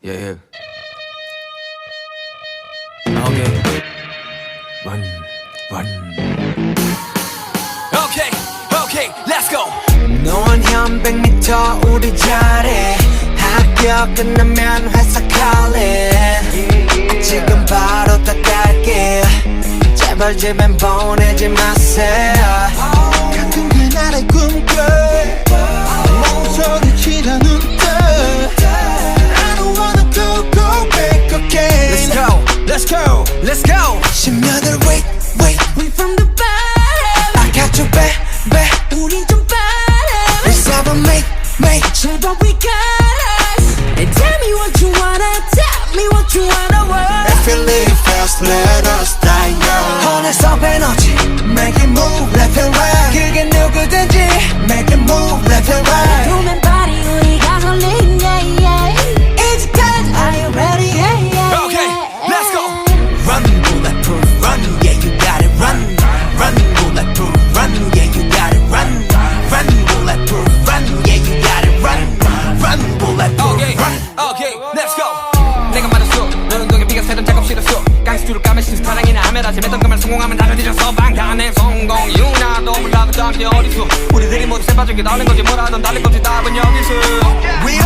Yeah. Okay. Run. Okay, let's go. 너는 현 100m 우리 자리 학교 끝나면 회사 calling 지금 바로 다 갈게 제발 집엔 보내지 마세요 같은 그날의 꿈꿔 멍소리치다 눈 떠 I don't wanna go back again Let's go 10년을 wait We from the bottom I got you back 우린 좀 빠름 We seven make 제발 we got us And tell me what you wanna tell me what you wanna want If you live fast let us die young 혼에서 에너지 Make it move left and right 그게 누구든지 Make it move left and right 보면 party 우리 가솔린 이제까지 Are you ready? Okay, let's go. Run, bulletproof, run, yeah, you got it, run, bulletproof, run, yeah, you got it, run, bulletproof, run, yeah, you got it, run, bulletproof, okay, let's go. 내가 말했어, 너는 동에 비가 새던 작업 싫었어. 강수를 까매 신사랑이나 하메라지 맺던 그말 성공하면 다들 뒤졌어. 방탄의 성공, 유나도 몰라도 잠시 어디서 우리들이 모두 새빠진 게 다른 거지 뭐라던 달린 거지 답은 여기서.